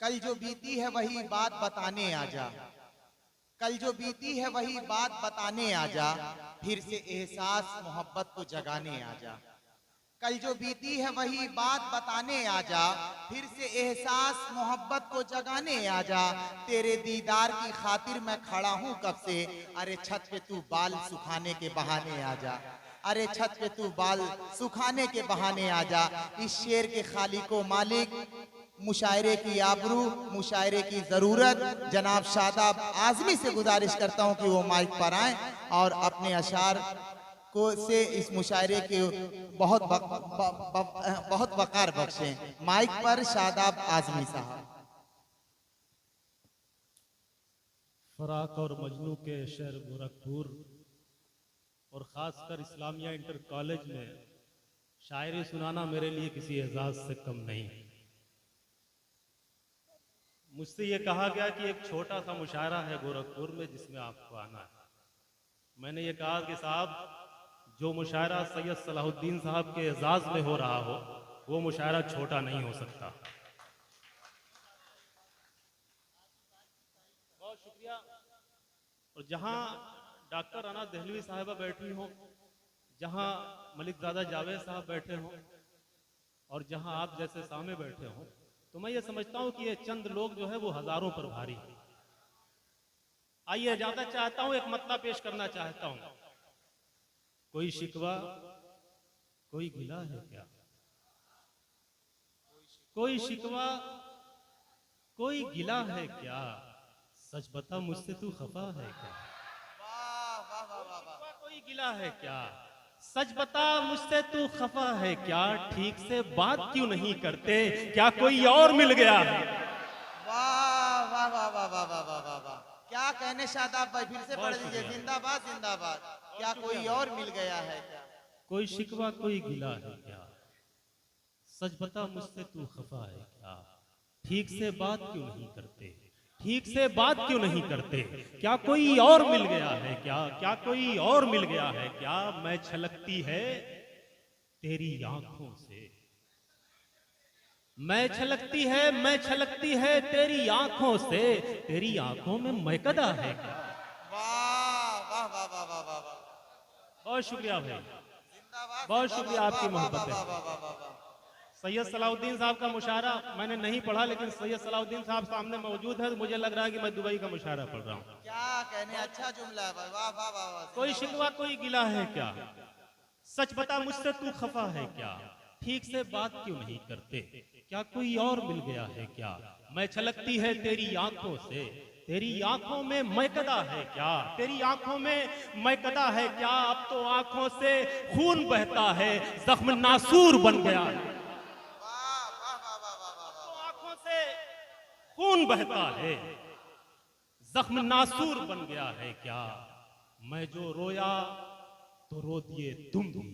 कल जो बीती है वही बात बताने आजा, कल जो बीती है वही बात बताने आजा, फिर से एहसास मोहब्बत को जगाने आजा। कल जो बीती है वही बात बताने आजा, फिर से एहसास मोहब्बत को जगाने आजा। तेरे दीदार की खातिर मैं खड़ा हूँ कब से, अरे छत पे तू बाल सुखाने के बहाने आजा, अरे छत पे तू बाल सुखाने के बहाने आजा। इस शेर के खालिको मालिक, मुशायरे की आबरू, मुशायरे की जरूरत जनाब शादाब आजमी से गुजारिश करता हूं कि वो माइक पर आए और अपने अशार को से इस मुशायरे के बहुत वकार बख्शें। माइक पर शादाब आजमी साहब। फराक और मजनू के शहर गोरखपुर और ख़ासकर इस्लामिया इंटर कॉलेज में शायरी सुनाना मेरे लिए किसी एजाज़ से कम नहीं। मुझसे ये कहा गया कि एक छोटा सा मुशायरा है गोरखपुर में जिसमें आपको आना है। मैंने ये कहा कि साहब, जो मुशायरा सैयद सलाहुद्दीन साहब के एजाज़ में हो रहा हो वो मुशायरा छोटा नहीं हो सकता। बहुत शुक्रिया। और जहाँ डॉक्टर अना दहलवी साहिबा बैठी हों, जहाँ मलिकजादा जावेद साहब बैठे हों और जहाँ आप जैसे सामने बैठे हों, तो मैं ये समझता हूँ कि ये चंद लोग जो है वो हजारों पर भारी हैं। आइए, ज्यादा चाहता हूँ, एक मतला पेश करना चाहता हूँ। कोई शिकवा कोई गिला है क्या, कोई शिकवा कोई गिला है क्या, सच बता मुझसे तू खफा है क्या। शिकवा कोई गिला है क्या, सच बता मुझसे तू खफा है क्या, ठीक से बात क्यों नहीं करते, क्या कोई और मिल गया है। वाह वाह वाह वाह वाह वाह वाह वाह वाह, क्या कहने शादाब भाई, फिर से पढ़ लीजिए। जिंदाबाद जिंदाबाद। क्या कोई और मिल गया है क्या, कोई शिकवा कोई गिला है क्या, सच बता मुझसे तू खफा है क्या, ठीक से बात क्यों नहीं करते, ठीक से बात क्यों नहीं करते, क्या कोई और मिल गया है क्या, क्या कोई और मिल गया है क्या, मैं छलकती है तेरी आंखों से, मैं छलकती है, मैं छलकती है तेरी आंखों से, तेरी आंखों में मैकदा है क्या। वाह वाह वाह वाह वाह वाह वाह, बहुत शुक्रिया भाई, जिंदाबाद बहुत शुक्रिया, जिंदाबाद। आपकी वाह वाह मोहब्बत वाह है। वाह वाह वाह वाह। सैयद सलाहुद्दीन साहब का मुशायरा मैंने नहीं पढ़ा, लेकिन सैयद सलाहुद्दीन साहब सामने मौजूद है तो मुझे लग रहा है कि मैं दुबई का मुशायरा पढ़ रहा हूँ। क्या कहने, अच्छा जुमला है भाई, वाह वाह वाह वाह। कोई शिकवा कोई गिला है क्या, सच बता मुझसे तू खफा है क्या, ठीक से बात क्यों नहीं करते, क्या कोई और मिल गया है क्या, मैं छलकती है तेरी आंखों से, तेरी आंखों में मैकदा है क्या, तेरी आंखों में मैकदा है क्या, अब तो आंखों से खून बहता है, जख्म नासूर बन गया है, वाह वाह वाह वाह वाह वाह तो वाह। आंखों से खून बहता है, जख्म नासूर बन गया है क्या, मैं जो रोया तो रो दिए तुम भी,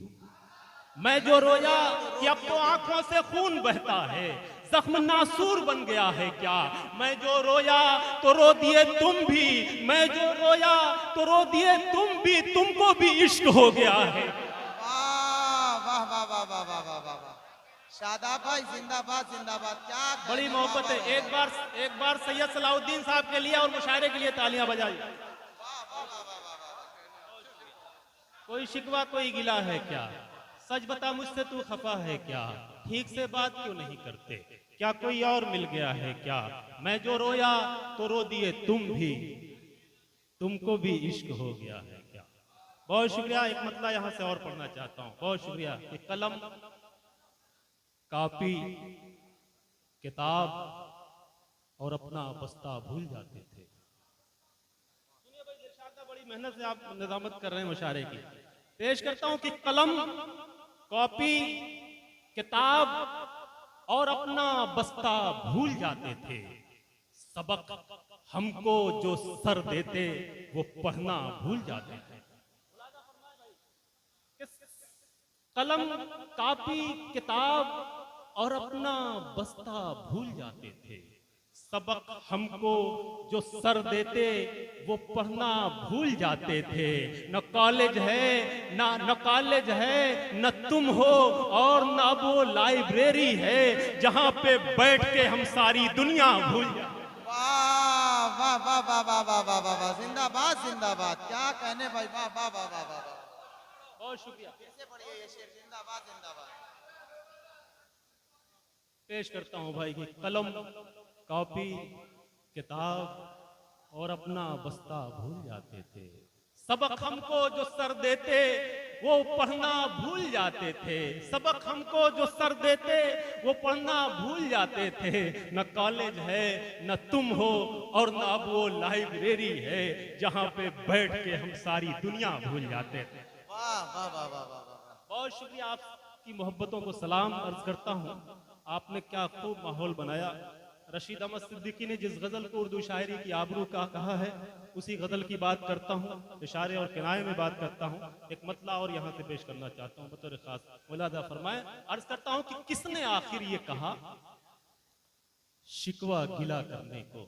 मैं जो रोया कि अब तो आंखों से खून बहता है, जख्म नासूर बन गया है क्या, मैं जो रोया तो रो दिए तुम भी, मैं जो रोया तो रो दिए तुम भी, तुमको भी इश्क हो गया है। वाह वाह वाह वाह वाह वाह वाह वाह वाह। शादाब भाई जिंदाबाद जिंदाबाद। क्या बड़ी कहने, वाह मोहब्बत वाह है। वाह एक वाह। बार एक बार सैयद सलाहुद्दीन साहब के लिए और मुशायरे के लिए तालियां बजाइए। कोई शिकवा कोई गिला है क्या, सच बता मुझसे तू खफा है क्या, ठीक से बात क्यों नहीं करते, क्या कोई और मिल गया है क्या, मैं जो रोया तो रो दिए तुम भी, तुमको भी इश्क हो गया है क्या। बहुत शुक्रिया। एक मतला यहां से और पढ़ना चाहता हूं। बहुत शुक्रिया। कि कलम कापी किताब और अपना बस्ता भूल जाते थे। सुनिए भाई, दिलशाद साहब, बड़ी मेहनत से आप निजामत कर रहे हैं मुशायरे की। पेश करता हूं कि कलम कॉपी किताब और अपना बस्ता भूल जाते थे, सबक हमको जो सर देते वो पढ़ना भूल जाते थे। कलम कापी किताब और अपना बस्ता भूल जाते थे, सबक हमको जो सर देते वो पढ़ना भूल जाते थे। न कॉलेज है न कॉलेज है, न तुम हो और न वो लाइब्रेरी है जहां पे बैठ के हम सारी दुनिया भूल जाते। वाह वाह वाह वाह वाह वाह वाह वाह वाह, जिंदाबाद जिंदाबाद, क्या कहने भाई, वाह वाह वाह वाह वाह वाह। बहुत शुक्रिया। फिर से पढ़िए ये शेर, जिंदाबाद जिंदाबाद। पेश करता हूं भाई की कलम, कॉपी, किताब और अपना बस्ता भूल जाते थे। सबक हमको जो सर देते वो पढ़ना भूल जाते थे। सबक हमको जो सर देते वो पढ़ना भूल जाते थे। न कॉलेज है न तुम हो और न अब वो लाइब्रेरी है जहां पे बैठ के हम सारी दुनिया भूल जाते थे। वाह वाह वाह वाह वाह वाह। बहुत शुक्रिया, आपकी मोहब्बतों को सलाम अर्ज करता हूँ। आपने क्या खूब माहौल बनाया। रशीद अहमद सिद्दीकी ने जिस गजल को उर्दू शायरी की आबरू का कहा है, उसी गजल की बात करता हूँ, इशारे और किनारे में बात करता हूँ। एक मतला और यहाँ से पेश करना चाहता हूँ बतौर खास। मुलादा फरमाए, अर्ज करता हूँ कि किसने आखिर ये कहा शिकवा गिला करने को।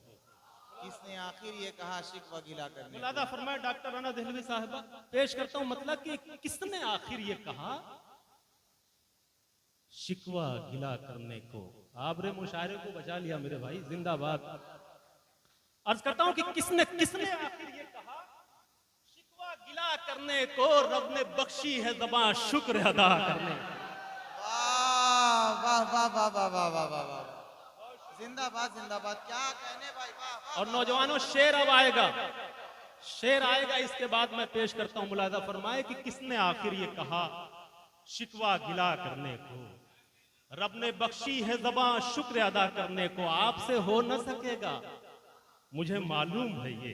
किसने आखिर ये कहा शिकवा गिला करने को। मुलादा फरमाए डॉक्टर राना दहलवी साहिबा। पेश करता हूँ मतलब कि किसने आखिर ये कहा शिकवा गिला करने को। आबरे मुशायरे को बचा लिया मेरे भाई, जिंदाबाद। अर्ज करता हूं कि किसने किसने आखिर ये कहा शिकवा गिला करने को, रब ने बख्शी है ज़बां शुक्र अदा करने। वाह वाह वाह वाह वाह वाह वाह वाह वाह, जिंदाबाद जिंदाबाद, क्या कहने भाई, वाह वाह। और नौजवानों, शेर अब आएगा, शेर आएगा, इसके बाद मैं पेश करता हूं। मुलादा फरमाए कि किसने आखिर ये कहा शिकवा गिला करने को, रब ने बख्शी है ज़बां शुक्र अदा करने को, आपसे हो न सकेगा मुझे मालूम है ये।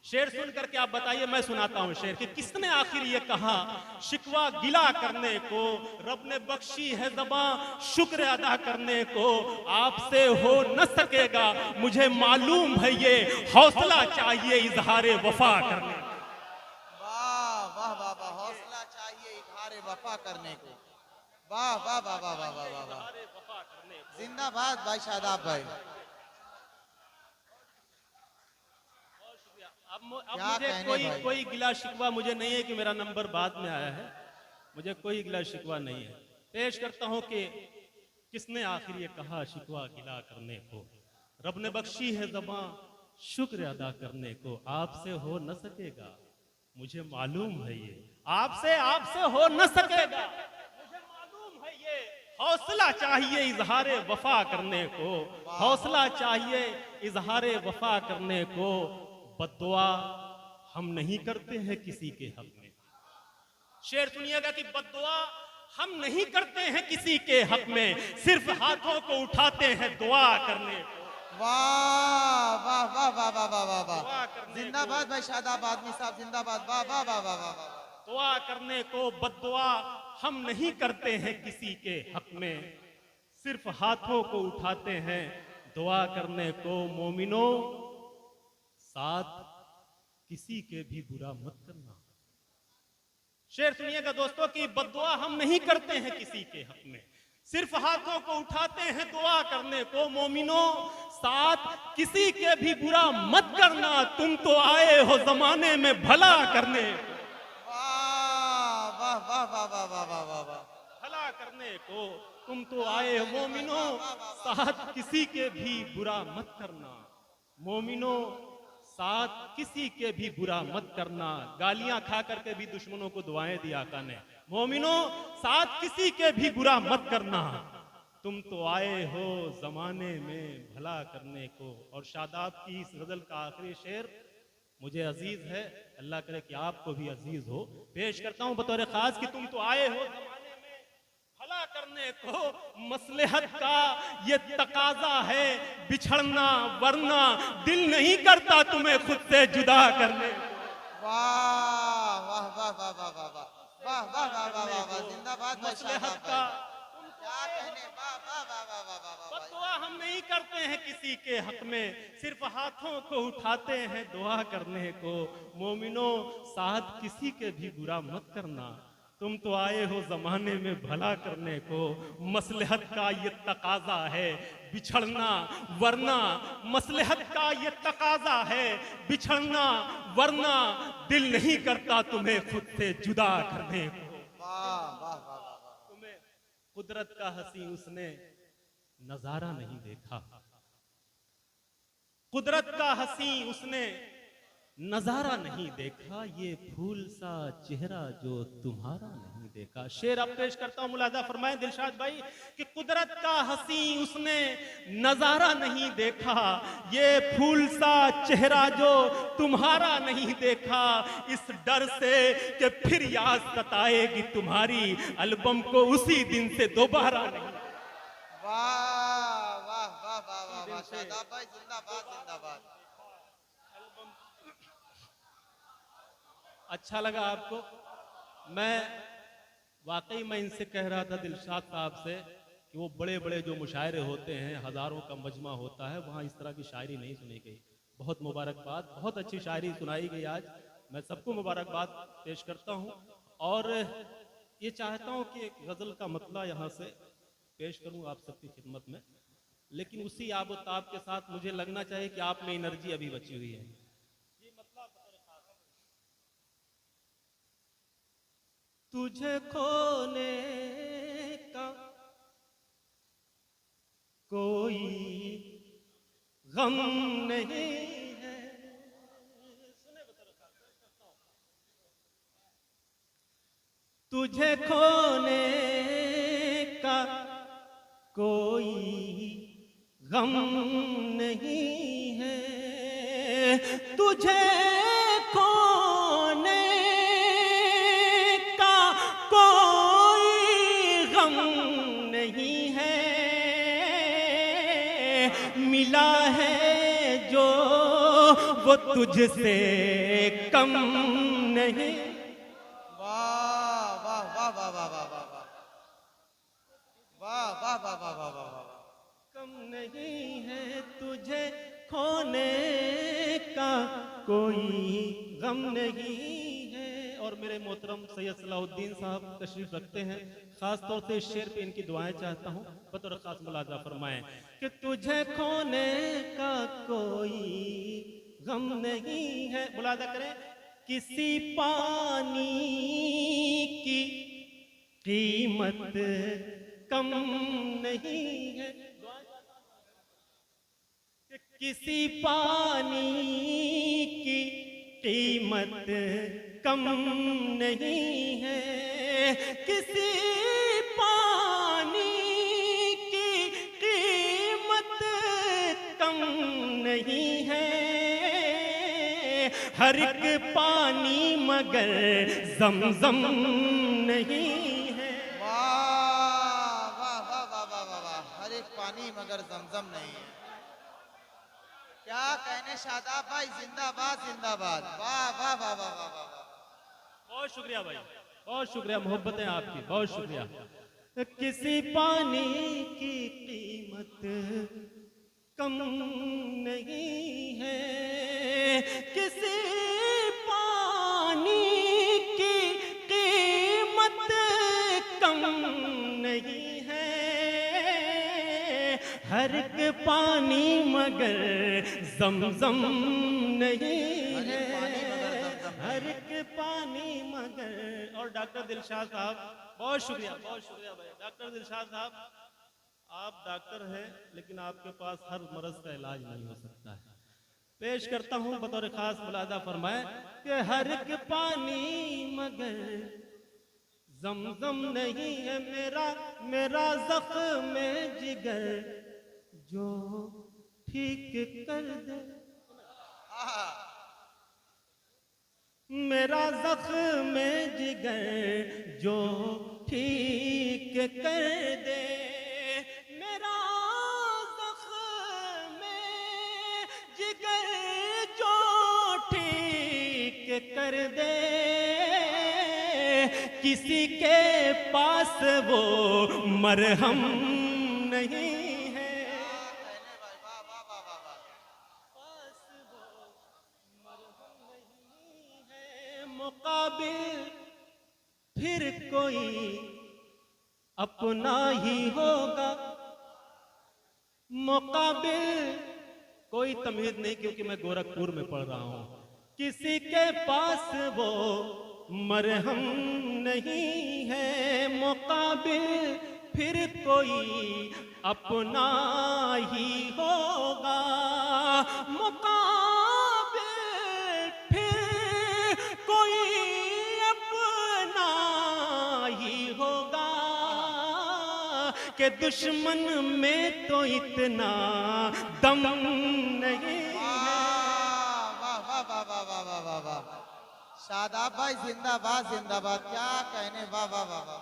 शेर सुन करके आप बताइए, मैं सुनाता हूं शेर कि किसने आखिर ये कहा शिकवा गिला करने को, रब ने बख्शी है ज़बां शुक्र अदा करने को, आपसे हो न सकेगा मुझे मालूम है ये, हौसला चाहिए इजहारे वफा करने को। वाह वाह वाह वाह, हौसला चाहिए इजहारे वफा करने को। वाह वाह वाह वाह वाह वाह वाह वाह, जिंदाबाद भाई शादाब भाई। अब क्या मुझे कहने कोई भाई। कोई गिला शिकवा मुझे नहीं है कि मेरा नंबर बाद में आया है, मुझे कोई गिला शिकवा नहीं है। पेश करता हूं कि किसने आखिर ये कहा शिकवा गिला करने को, रब ने बख्शी है ज़बां शुक्र अदा करने को, आपसे हो न सकेगा मुझे मालूम है ये, आपसे आपसे हो न सकेगा मुझे मालूम है ये, हौसला चाहिए इजहारे वफा करने को, हौसला चाहिए इजहारे वफा करने को, बद्दुआ हम नहीं करते हैं किसी के हक में। शेर सुनिएगा कि बद्दुआ हम नहीं करते हैं किसी के हक में, सिर्फ हाथों को उठाते हैं दुआ करने को। वाह वाह वाह वाह वाह वाह वाह वाह, जिंदाबाद भाई शादाब आदमी साहब, जिंदाबाद, वाह वाह वाह वाह वाह वाह। दुआ करने को बद्दुआ हम नहीं करते हैं किसी के हक में, सिर्फ हाथों को उठाते हैं दुआ करने को, मोमिनो साथ किसी के भी बुरा मत करना। शेर सुनिएगा दोस्तों कि बद्दुआ हम नहीं करते हैं किसी के हक में, सिर्फ हाथों को उठाते हैं दुआ करने को, मोमिनो साथ किसी के भी बुरा मत करना, तुम तो आए हो जमाने में भला करने को। वाह वाह वाह वाह वाह वाह वाह वाह, भला करने को तुम तो आए हो मोमिनो, साथ किसी के भी बुरा मत करना, मोमिनो साथ किसी के भी बुरा मत करना। गालियां खा करके भी दुश्मनों को दुआएं दी आका ने, मोमिनो साथ किसी के भी बुरा मत करना, तुम तो आए हो जमाने में भला करने को। और शादाब की इस गजल का आखिरी शेर मुझे अजीज है, अल्लाह करे कि आपको भी अजीज हो, पेश करता हूं बतौर खास कि तुम तो आए हो जमाने में भला करने को, मसलहत का ये तकाजा है बिछड़ना, वरना दिल नहीं करता तुम्हें खुद से जुदा करने को। वाह वाह वाह वाह वाह वाह वाह वाह वाह वाह वाह वाह वाह, जिंदाबाद भाई मसलहत शादाब का भाई, क्या कहने, वाह वाह वाह वाह वाह वाह वाह। बद्दुआ हम नहीं करते हैं किसी के हक में, सिर्फ हाथों को उठाते हैं दुआ करने को, मोमिनो साथ किसी के भी बुरा मत करना, तुम तो आए हो जमाने में भला करने को, मसलहत का ये तकाजा है बिछड़ना वरना, मसलहत का ये तकाजा है बिछड़ना वरना, दिल नहीं करता तुम्हें खुद से जुदा करने को। वाह वाह वाह वाह वाह। तुम्हें कुदरत का हसी उसने नजारा नहीं देखा, कुदरत का हसी उसने नजारा नहीं देखा, ये फूल सा चेहरा जो तुम्हारा नहीं देखा। शेर अब पेश करता हूं, मुलाजा फरमाए दिलशाद भाई कि कुदरत का हसी उसने नजारा नहीं देखा, ये फूल सा चेहरा जो तुम्हारा नहीं देखा, इस डर से कि फिर याद सताएगी तुम्हारी, एल्बम को उसी दिन से दोबारा नहीं। वाह वाह वाह वाह वाह वाह। शादाब भाई जिंदाबाद जिंदाबाद। अच्छा लगा आपको? मैं वाकई मैं इनसे कह रहा था दिलशाद साहब से कि वो बड़े बड़े जो मुशायरे होते हैं, हजारों का मजमा होता है, वहाँ इस तरह की शायरी नहीं सुनी गई। बहुत मुबारकबाद, बहुत अच्छी शायरी सुनाई गई आज। मैं सबको मुबारकबाद पेश करता हूँ और ये चाहता हूँ कि एक गज़ल का मतला यहाँ से पेश करूँ आप सबकी खिदमत में, लेकिन उसी आबोताब के साथ मुझे लगना चाहिए कि आप में एनर्जी अभी बची हुई है। तुझे खोने का कोई गम नहीं है, तुझे खोने का कोई गम नहीं है, तुझे खोने का कोई गम नहीं है, मिला है जो वो तुझसे कम नहीं। वाह वाह वाह वाह वाह वाह वाह वाह वाह वाह वाह वाह वाह वाह वाह। कम नहीं है, तुझे खोने का कोई गम नहीं है। और मेरे मोहतरम सैयद सलाहुद्दीन साहब तशरीफ रखते हैं, खास तौर से इस शेर पे इनकी दुआएं चाहता हूँ, बतौर खास मुलाजा फरमाएं कि तुझे खोने का कोई गम नहीं है। मुलाजा करें, किसी पानी की कीमत कम नहीं है, किसी पानी की कीमत कम नहीं है, किसी पानी की कीमत कम नहीं है, हर एक पानी मगर जमजम नहीं है। वाह वाह वाह वाह वाह वाह वाह। हर एक पानी मगर जमजम नहीं है। क्या कहने शादाब भाई, जिंदाबाद जिंदाबाद। वाह वाह वाह वाह वाह वाह। बहुत शुक्रिया भाई, बहुत शुक्रिया, मोहब्बतें आपकी, बहुत शुक्रिया। किसी पानी की कीमत कम नहीं है, किसी पानी की कीमत कम नहीं है, हर एक पानी मगर जमजम नहीं है, हर एक पानी मगर। और डॉक्टर दिलशाद साहब, बहुत शुक्रिया, बहुत शुक्रिया भाई। डॉक्टर दिलशाद साहब, आप डॉक्टर हैं लेकिन आपके पास हर मर्ज का इलाज नहीं हो सकता है। पेश करता हूं बतौर खास मुलाजा फरमाए कि हर एक पानी मगर जमजम नहीं है, मेरा मेरा जख्म जिगर जो ठीक कर दे, मेरा जख्म जिगर जो ठीक कर दे, मेरा जख्म जिगर जो ठीक कर दे, किसी के पास वो मरहम नहीं है, पास वो मरहम नहीं है, मुकाबिल फिर कोई अपना ही होगा। मुकाबिल कोई तमीज नहीं, क्योंकि मैं गोरखपुर में पढ़ रहा हूं। किसी के पास वो मरहम नहीं है। मुकाबिल फिर कोई अपना ही होगा। मुकाबिल फिर कोई अपना ही होगा। कि दुश्मन में तो इतना दम नहीं है। वाह वाह वाह वाह वाह वाह वाह वाह। शादाब भाई जिंदाबाद जिंदाबाद, क्या कहने, वाह वाह वाह वाह।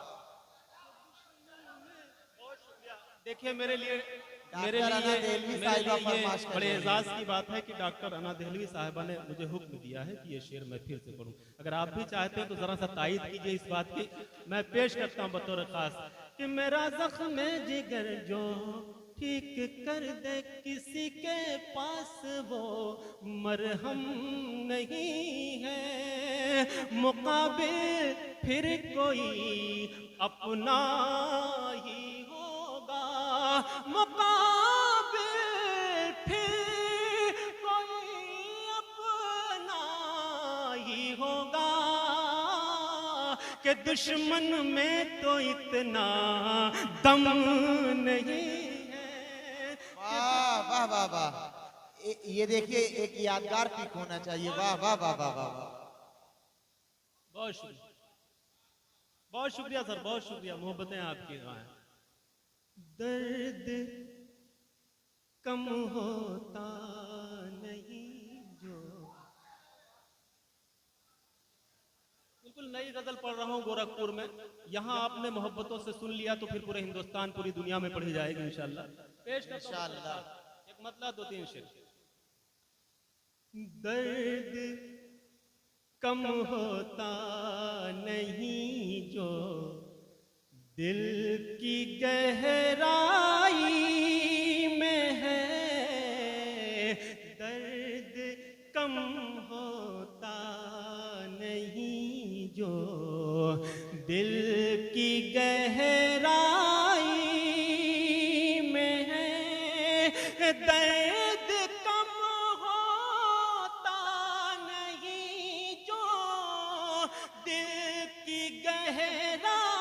देखिए मेरे लिए डॉक्टर अना देहलवी साहिबा फरमाइश कर बड़े रही हैं। एजाज की बात है कि डॉक्टर अना देहलवी साहिबा ने मुझे हुक्म दिया है कि ये शेर मैं फिर से पढ़ूं। अगर आप भी चाहते हैं तो जरा सा तायीद कीजिए इस बात की। मैं पेश करता हूं बतौर खास कि मेरा जख्म जिगर जो ठीक कर दे, किसी के पास वो मरहम नहीं है। मुकाबिल फिर कोई अपना ही होगा। मुकाबिल फिर कोई अपना ही होगा। कि दुश्मन में तो इतना दम नहीं है। वाह वाह वाह वाह। ये देखिए एक यादगार पिक होना चाहिए। वाह वाह वाह वाह वाह वाह। बहुत शुक्रिया, बहुत शुक्रिया सर, बहुत शुक्रिया। मोहब्बतें आपकी हैं। दर्द कम होता नहीं जो। बिल्कुल नई गजल पढ़ रहा हूँ गोरखपुर में। यहाँ आपने मोहब्बतों से सुन लिया तो फिर पूरे हिंदुस्तान पूरी दुनिया में पढ़ी जाएगी इंशाल्लाह। पेश करता हूं इंशाल्लाह। एक मतलब दो तीन शेर। दर्द कम होता नहीं जो दिल की गहराई में है। दर्द कम होता नहीं जो दिल की गहराई में है। दर्द कम होता नहीं जो दिल की गहराई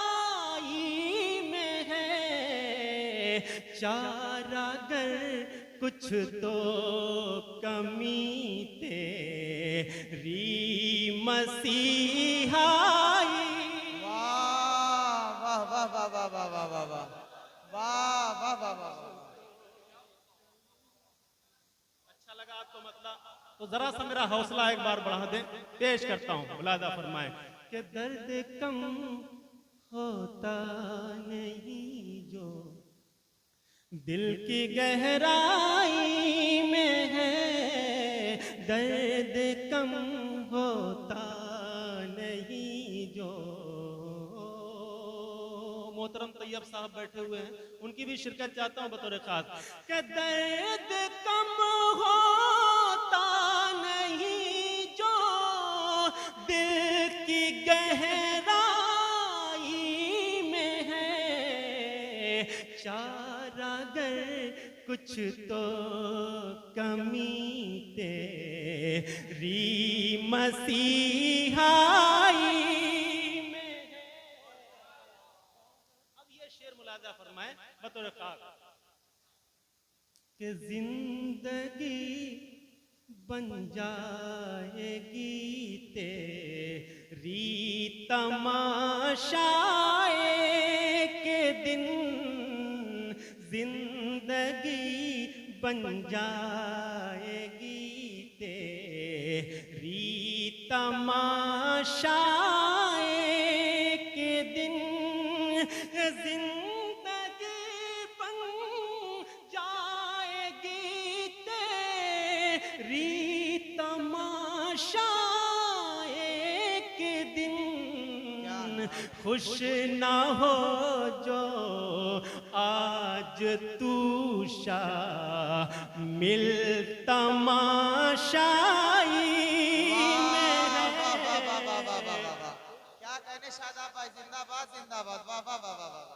में है। चारा गर कुछ तो कमी तेरी मसीहाई। वाह वाह वाह वाह वाह वाह वाह वाह वाह वाह वाह वाह वाह वाह। अच्छा लगा आपको मतलब? तो जरा सा मेरा हौसला एक बार बढ़ा दें। पेश करता हूं, मुलादा फरमाएं कि दर्द कम होता नहीं जो दिल की गहराई में है। दर्द कम होता नहीं जो। मोहतरम तैयब साहब बैठे हुए हैं, उनकी भी शिरकत चाहता हूं बतौर खास। कि दर्द कम होता नहीं जो दिल की गहराई में है। चारा गर कुछ तो कमी तेरी मसीहाई में है। अब ये शेर मुलाजा फरमाए बतौर खास कि जिंदगी बन जाएगी तेरी तमाशाए के दिन। जिंदगी बन जाएगी तेरी तमाशाए के दिन। जिंदगी बन जाएगी तेरी तमाशाए के दिन। खुश ना हो जो आज तू शामिल तमाशाई में है। वाह वाह वाह वाह वाह वाह वाह। क्या कहने शादाब भाई क्या बात, वाह वाह वाह वाह वाह।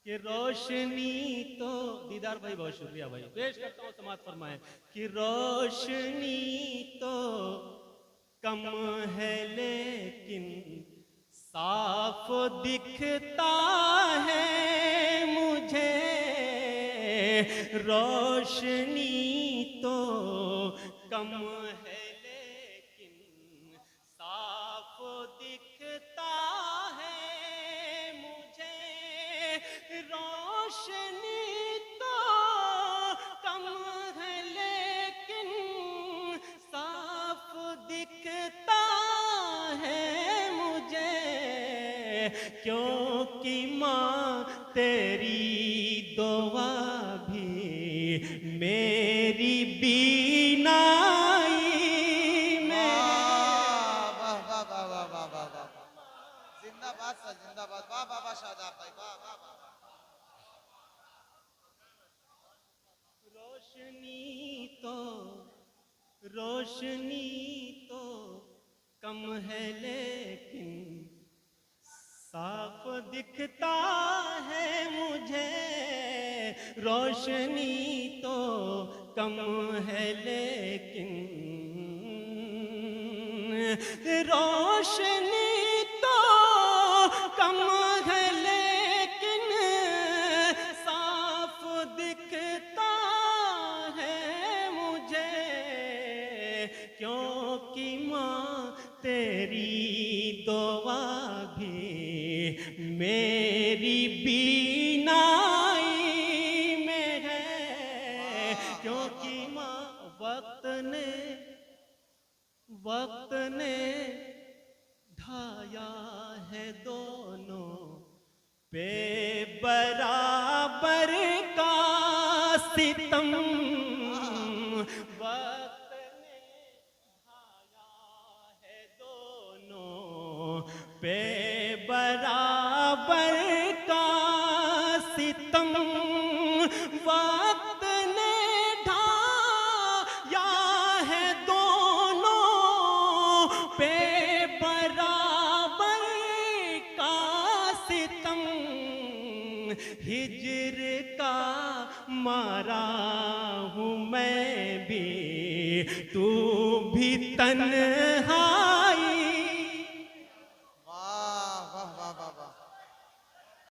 कि रोशनी तो दीदार भाई बहुत शुक्रिया भाई, पेश करता हूँ समाज फरमाए कि रोशनी तो कम है लेकिन साफ दिखता है मुझे, रोशनी तो कम है लेकिन साफ दिखता है मुझे, रोशनी तो कम है लेकिन साफ दिखता है मुझे, क्योंकि माँ तेरी दुआ भी मेरी बीनाई में। वाह वाह वाह वाह वाह वाह वाह वाह। जिंदाबाद सर, जिंदाबाद, वाह वाह वाह शादाब भाई, वाह वाह वाह। रोशनी तो कम है लेकिन साफ दिखता है मुझे, रोशनी तो कम है लेकिन, रोशनी तो कम है लेकिन साफ दिखता है मुझे, क्योंकि माँ तेरी दुआ भी मेरी बीनाई में है, क्योंकि माँ वक्त ने ढाया है दोनों पे बराबर का सितम, वक्त ने ढाया है दोनों पे बराबर का सितम, वक्त ने ढाया है दोनों पे बराबर का सितम, हिज्र का मारा हूँ मैं भी, तू भी तन्हा